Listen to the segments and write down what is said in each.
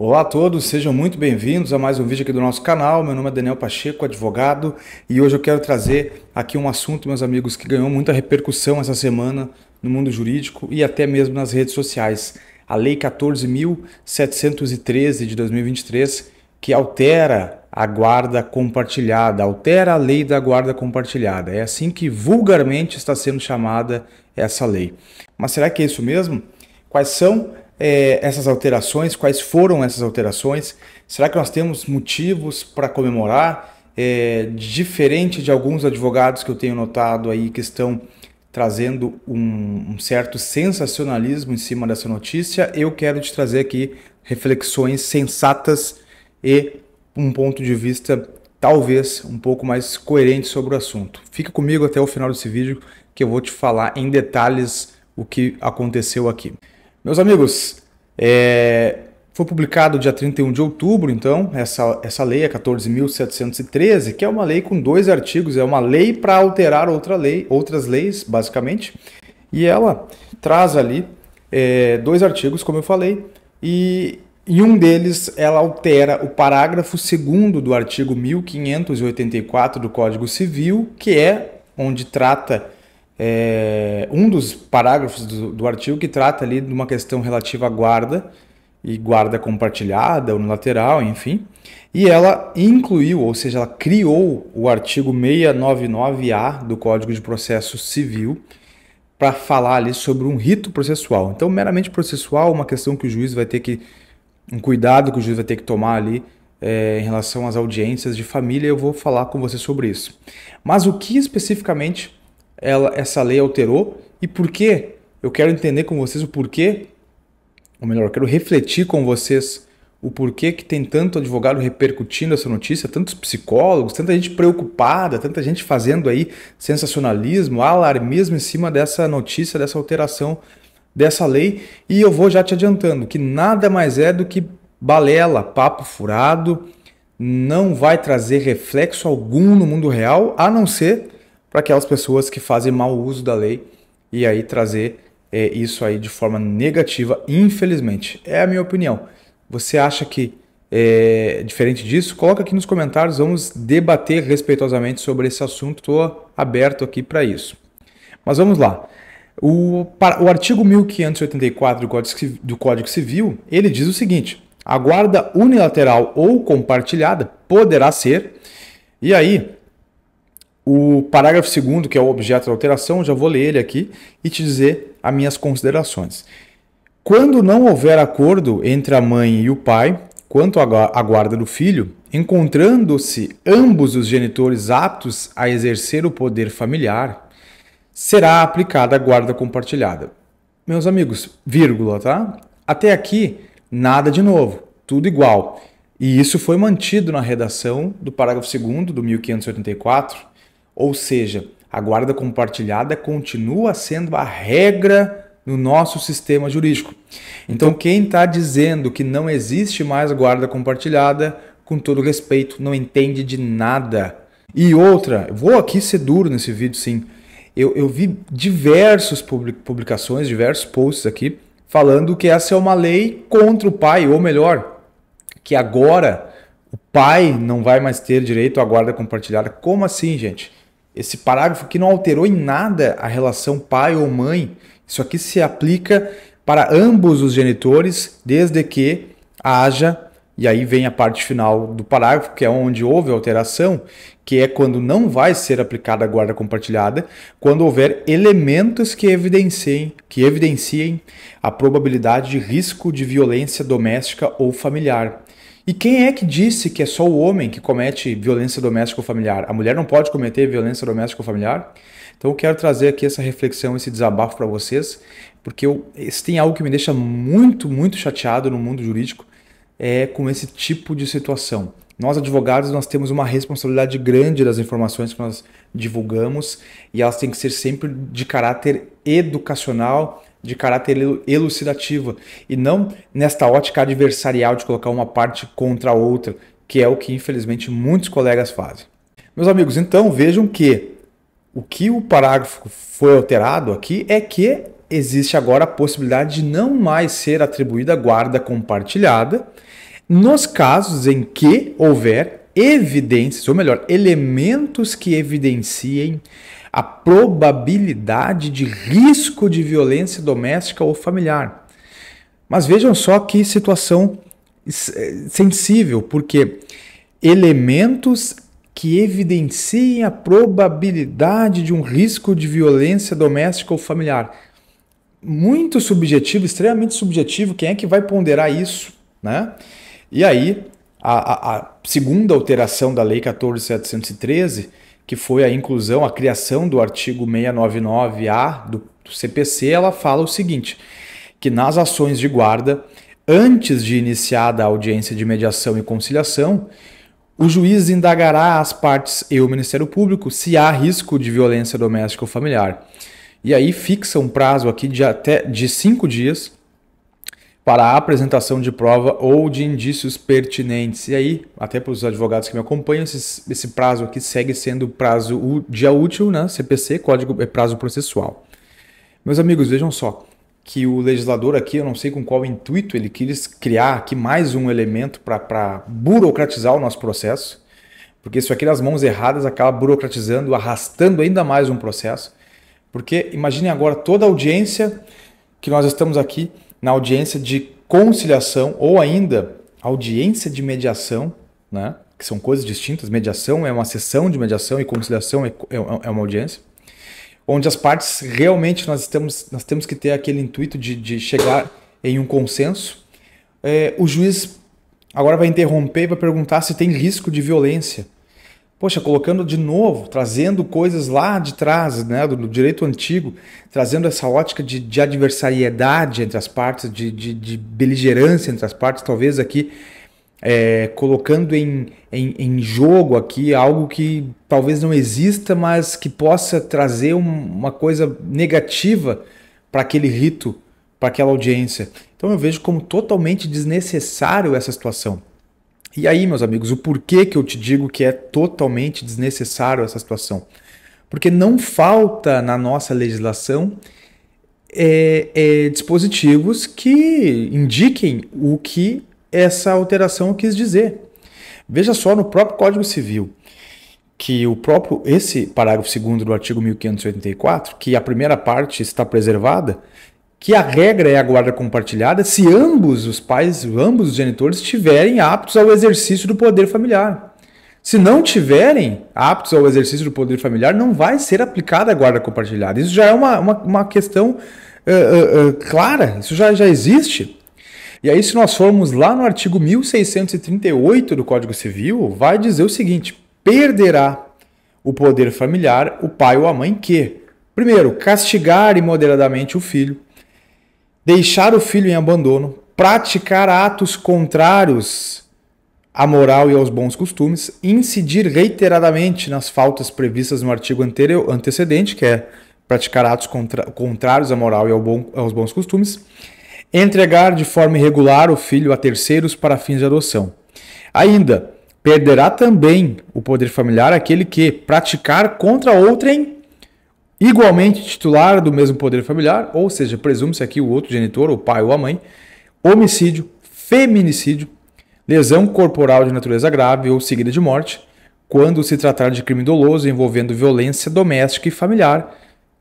Olá a todos, sejam muito bem-vindos a mais um vídeo aqui do nosso canal. Meu nome é Daniel Pacheco, advogado, e hoje eu quero trazer aqui um assunto, meus amigos, que ganhou muita repercussão essa semana no mundo jurídico e até mesmo nas redes sociais. A Lei 14.713 de 2023, que altera a guarda compartilhada, altera a lei da guarda compartilhada. É assim que vulgarmente está sendo chamada essa lei. Mas será que é isso mesmo? Quais são essas alterações? Quais foram essas alterações? Será que nós temos motivos para comemorar? Diferente de alguns advogados que eu tenho notado aí que estão trazendo um certo sensacionalismo em cima dessa notícia, eu quero te trazer aqui reflexões sensatas e um ponto de vista talvez um pouco mais coerente sobre o assunto. Fica comigo até o final desse vídeo que eu vou te falar em detalhes o que aconteceu aqui. Meus amigos, foi publicado dia 31 de outubro, então, essa lei, a 14.713, que é uma lei com 2 artigos, é uma lei para alterar outras leis, basicamente, e ela traz ali 2 artigos, como eu falei, e em um deles ela altera o parágrafo 2º do artigo 1584 do Código Civil, que é onde trata um dos parágrafos do artigo que trata ali de uma questão relativa à guarda e guarda compartilhada, unilateral, enfim. E ela incluiu, ou seja, ela criou o artigo 699-A do Código de Processo Civil para falar ali sobre um rito processual. Então, meramente processual, uma questão que o juiz vai ter que, um cuidado que o juiz vai ter que tomar ali em relação às audiências de família, eu vou falar com você sobre isso. Mas o que especificamente essa lei alterou e por quê? Eu quero entender com vocês o porquê, ou melhor, eu quero refletir com vocês o porquê que tem tanto advogado repercutindo essa notícia, tantos psicólogos, tanta gente preocupada, tanta gente fazendo aí sensacionalismo, alarmismo em cima dessa notícia, dessa alteração dessa lei. E eu vou já te adiantando que nada mais é do que balela, papo furado, não vai trazer reflexo algum no mundo real, a não ser para aquelas pessoas que fazem mau uso da lei e aí trazer isso aí de forma negativa, infelizmente. É a minha opinião. Você acha que é diferente disso? Coloca aqui nos comentários, vamos debater respeitosamente sobre esse assunto. Estou aberto aqui para isso. Mas vamos lá. O artigo 1584 do Código Civil, ele diz o seguinte: a guarda unilateral ou compartilhada poderá ser, e aí o parágrafo 2º, que é o objeto da alteração, já vou ler ele aqui e te dizer as minhas considerações. Quando não houver acordo entre a mãe e o pai quanto à guarda do filho, encontrando-se ambos os genitores aptos a exercer o poder familiar, será aplicada a guarda compartilhada. Meus amigos, vírgula, tá? Até aqui, nada de novo, tudo igual. E isso foi mantido na redação do parágrafo 2º do 1584, ou seja, a guarda compartilhada continua sendo a regra no nosso sistema jurídico. Então, quem está dizendo que não existe mais guarda compartilhada, com todo respeito, não entende de nada. E outra, vou aqui ser duro nesse vídeo, sim. Eu vi diversas publicações, diversos posts aqui, falando que essa é uma lei contra o pai, ou melhor, que agora o pai não vai mais ter direito à guarda compartilhada. Como assim, gente? Esse parágrafo aqui não alterou em nada a relação pai ou mãe. Isso aqui se aplica para ambos os genitores, desde que haja, e aí vem a parte final do parágrafo, que é onde houve alteração, que é quando não vai ser aplicada a guarda compartilhada, quando houver elementos que evidenciem a probabilidade de risco de violência doméstica ou familiar. E quem é que disse que é só o homem que comete violência doméstica ou familiar? A mulher não pode cometer violência doméstica ou familiar? Então eu quero trazer aqui essa reflexão, esse desabafo para vocês, porque se tem algo que me deixa muito, muito chateado no mundo jurídico, com esse tipo de situação. Nós, advogados, nós temos uma responsabilidade grande das informações que nós divulgamos e elas têm que ser sempre de caráter educacional, de caráter elucidativo e não nesta ótica adversarial de colocar uma parte contra a outra, que é o que infelizmente muitos colegas fazem. Meus amigos, então vejam que o parágrafo foi alterado aqui é que existe agora a possibilidade de não mais ser atribuída guarda compartilhada nos casos em que houver evidências, ou melhor, elementos que evidenciem a probabilidade de risco de violência doméstica ou familiar. Mas vejam só que situação sensível, porque elementos que evidenciem a probabilidade de um risco de violência doméstica ou familiar. Muito subjetivo, extremamente subjetivo, quem é que vai ponderar isso, né? E aí, a segunda alteração da Lei 14.713, que foi a inclusão, a criação do artigo 699-A do CPC, ela fala o seguinte, que nas ações de guarda, antes de iniciada a audiência de mediação e conciliação, o juiz indagará as partes e o Ministério Público se há risco de violência doméstica ou familiar. E aí fixa um prazo aqui de 5 dias para a apresentação de prova ou de indícios pertinentes. E aí, até para os advogados que me acompanham, esse prazo aqui segue sendo prazo dia útil, né? CPC, Código é prazo processual. Meus amigos, vejam só que o legislador aqui, eu não sei com qual intuito, ele quis criar aqui mais um elemento para burocratizar o nosso processo, porque isso aqui nas mãos erradas acaba burocratizando, arrastando ainda mais um processo. Porque imaginem agora toda a audiência que nós estamos aqui, na audiência de conciliação ou ainda audiência de mediação, né? Que são coisas distintas. Mediação é uma sessão de mediação e conciliação é uma audiência, onde as partes realmente nós temos que ter aquele intuito de chegar em um consenso. O juiz agora vai interromper e vai perguntar se tem risco de violência. Poxa, colocando de novo, trazendo coisas lá de trás, né, do direito antigo, trazendo essa ótica de adversariedade entre as partes, de beligerância entre as partes, talvez aqui colocando em jogo aqui algo que talvez não exista, mas que possa trazer uma coisa negativa para aquele rito, para aquela audiência. Então eu vejo como totalmente desnecessário essa situação. E aí, meus amigos, o porquê que eu te digo que é totalmente desnecessário essa situação? Porque não falta na nossa legislação dispositivos que indiquem o que essa alteração quis dizer. Veja só no próprio Código Civil, que esse parágrafo 2º do artigo 1584, que a primeira parte está preservada, que a regra é a guarda compartilhada se ambos os pais, ambos os genitores estiverem aptos ao exercício do poder familiar. Se não tiverem aptos ao exercício do poder familiar, não vai ser aplicada a guarda compartilhada. Isso já é uma questão clara, isso já existe. E aí, se nós formos lá no artigo 1638 do Código Civil, vai dizer o seguinte: perderá o poder familiar o pai ou a mãe que, primeiro, castigar imoderadamente o filho, deixar o filho em abandono, praticar atos contrários à moral e aos bons costumes, incidir reiteradamente nas faltas previstas no artigo antecedente, que é praticar atos contrários à moral e aos bons costumes, entregar de forma irregular o filho a terceiros para fins de adoção. Ainda, perderá também o poder familiar aquele que praticar contra outrem igualmente titular do mesmo poder familiar, ou seja, presume-se aqui o outro genitor, o pai ou a mãe, homicídio, feminicídio, lesão corporal de natureza grave ou seguida de morte, quando se tratar de crime doloso envolvendo violência doméstica e familiar,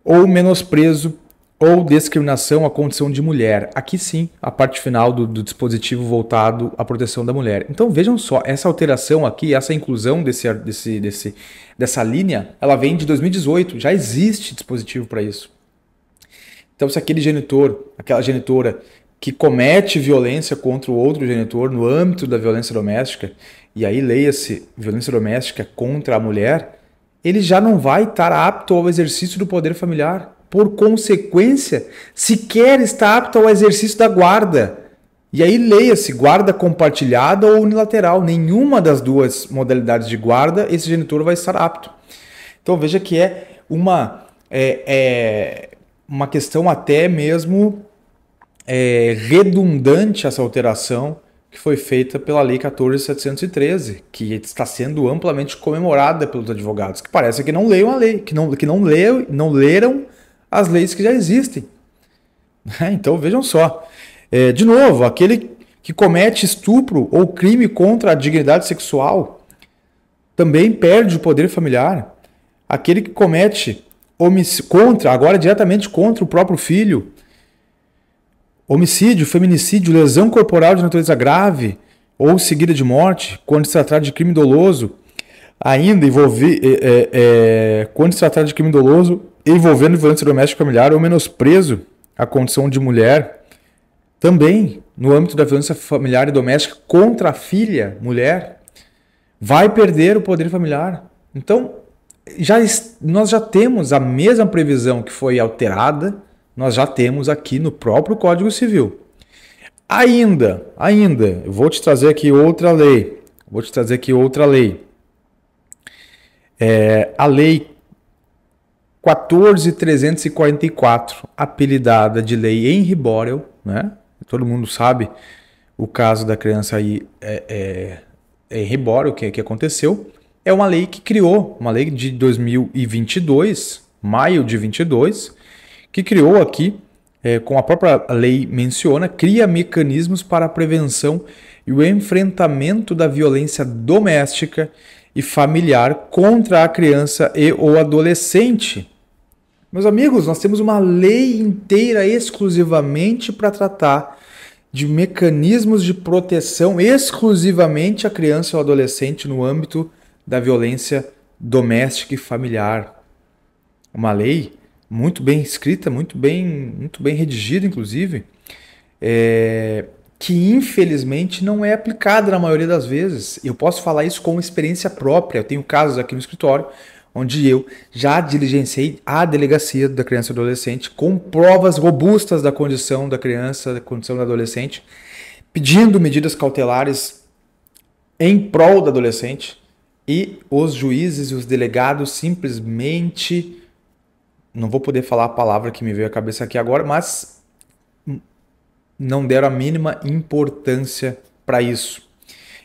ou menosprezo ou discriminação à condição de mulher. Aqui sim, a parte final do dispositivo voltado à proteção da mulher. Então vejam só, essa alteração aqui, essa inclusão dessa linha, ela vem de 2018, já existe dispositivo para isso. Então se aquele genitor, aquela genitora que comete violência contra o outro genitor no âmbito da violência doméstica, e aí leia-se violência doméstica contra a mulher, ele já não vai estar apto ao exercício do poder familiar. Por consequência, sequer está apto ao exercício da guarda. E aí leia-se guarda compartilhada ou unilateral. Nenhuma das duas modalidades de guarda esse genitor vai estar apto. Então veja que é uma questão até mesmo redundante essa alteração que foi feita pela Lei 14.713, que está sendo amplamente comemorada pelos advogados, que parece que não leiam a lei, que não leram as leis que já existem. Então vejam só, de novo, aquele que comete estupro ou crime contra a dignidade sexual também perde o poder familiar. Aquele que comete agora diretamente contra o próprio filho, homicídio, feminicídio, lesão corporal de natureza grave ou seguida de morte, quando se tratar de crime doloso, quando se tratar de crime doloso envolvendo violência doméstica familiar ou menosprezo à condição de mulher, também no âmbito da violência familiar e doméstica contra a filha, mulher, vai perder o poder familiar. Então, nós já temos a mesma previsão que foi alterada, nós já temos aqui no próprio Código Civil. Ainda, eu vou te trazer aqui outra lei. A Lei 14.344, apelidada de Lei Henry Borel, né? Todo mundo sabe o caso da criança aí, Henry Borel, que aconteceu. É uma lei que criou, uma lei de 2022, maio de 22, que criou aqui, como a própria lei menciona, cria mecanismos para a prevenção e o enfrentamento da violência doméstica e familiar contra a criança e o adolescente. Meus amigos, nós temos uma lei inteira exclusivamente para tratar de mecanismos de proteção exclusivamente à criança e ao adolescente no âmbito da violência doméstica e familiar. Uma lei muito bem escrita, muito bem redigida, inclusive, que infelizmente não é aplicada na maioria das vezes. Eu posso falar isso com experiência própria. Eu tenho casos aqui no escritório onde eu já diligenciei a delegacia da criança e do adolescente com provas robustas da condição da criança, da condição do adolescente, pedindo medidas cautelares em prol do adolescente, e os juízes e os delegados simplesmente, não vou poder falar a palavra que me veio à cabeça aqui agora, mas não deram a mínima importância para isso.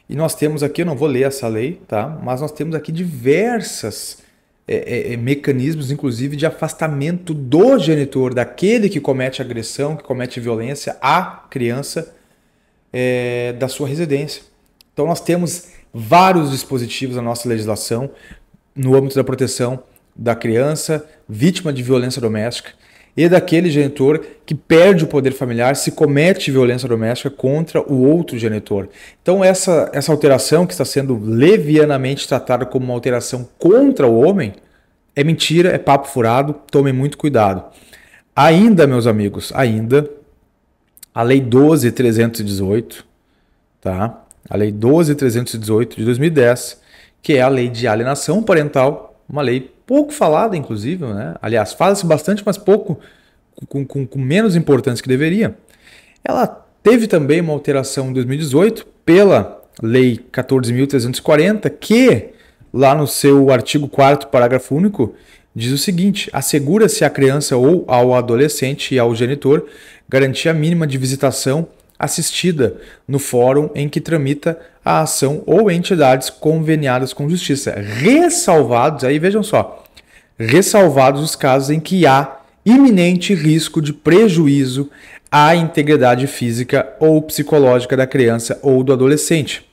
E nós temos aqui, eu não vou ler essa lei, tá? Mas nós temos aqui diversas mecanismos, inclusive de afastamento do genitor, daquele que comete agressão, que comete violência à criança, da sua residência. Então nós temos vários dispositivos na nossa legislação no âmbito da proteção da criança vítima de violência doméstica e daquele genitor que perde o poder familiar se comete violência doméstica contra o outro genitor. Então essa alteração que está sendo levianamente tratada como uma alteração contra o homem é mentira, é papo furado, tomem muito cuidado. Ainda, meus amigos, a Lei 12.318, tá? A Lei 12.318 de 2010, que é a Lei de Alienação Parental, uma lei pouco falada, inclusive, né? Aliás, fala-se bastante, mas pouco, com menos importância que deveria. Ela teve também uma alteração em 2018 pela Lei 14.340, que, lá no seu artigo 4º, parágrafo único, diz o seguinte: assegura-se à criança ou ao adolescente e ao genitor garantia mínima de visitação assistida no fórum em que tramita a ação ou entidades conveniadas com justiça, ressalvados, aí vejam só, ressalvados os casos em que há iminente risco de prejuízo à integridade física ou psicológica da criança ou do adolescente,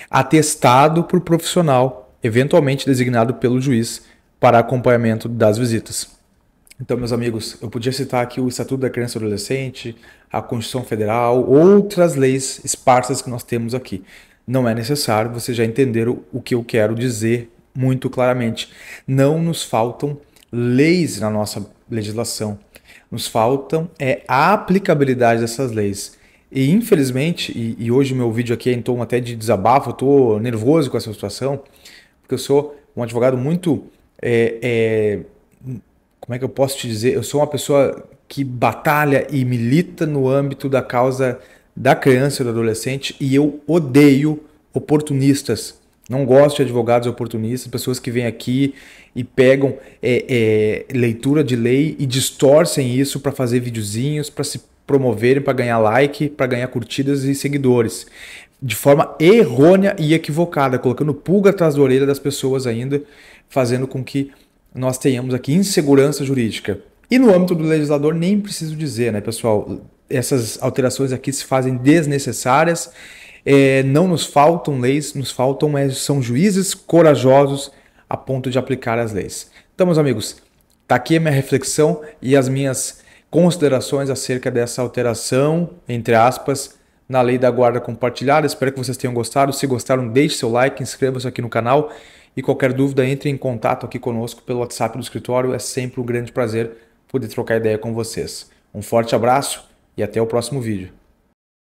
atestado por profissional, eventualmente designado pelo juiz para acompanhamento das visitas. Então, meus amigos, eu podia citar aqui o Estatuto da Criança e do Adolescente, a Constituição Federal, outras leis esparsas que nós temos aqui. Não é necessário, vocês já entenderam o que eu quero dizer muito claramente. Não nos faltam leis na nossa legislação. Nos faltam a aplicabilidade dessas leis. E infelizmente, e hoje o meu vídeo aqui é em tom até de desabafo, eu estou nervoso com essa situação, porque eu sou um advogado muito... como é que eu posso te dizer? Eu sou uma pessoa que batalha e milita no âmbito da causa da criança e do adolescente, e eu odeio oportunistas. Não gosto de advogados oportunistas, pessoas que vêm aqui e pegam leitura de lei e distorcem isso para fazer videozinhos, para se promoverem, para ganhar like, para ganhar curtidas e seguidores. De forma errônea e equivocada, colocando pulga atrás da orelha das pessoas ainda, fazendo com que nós tenhamos aqui insegurança jurídica. E no âmbito do legislador nem preciso dizer, né, pessoal? essas alterações aqui se fazem desnecessárias. Não nos faltam leis, nos faltam são juízes corajosos a ponto de aplicar as leis. Então, meus amigos, tá aqui a minha reflexão e as minhas considerações acerca dessa alteração, entre aspas, na lei da guarda compartilhada. Espero que vocês tenham gostado. Se gostaram, deixe seu like, inscreva-se aqui no canal e qualquer dúvida, entre em contato aqui conosco pelo WhatsApp do escritório. É sempre um grande prazer poder trocar ideia com vocês. Um forte abraço e até o próximo vídeo.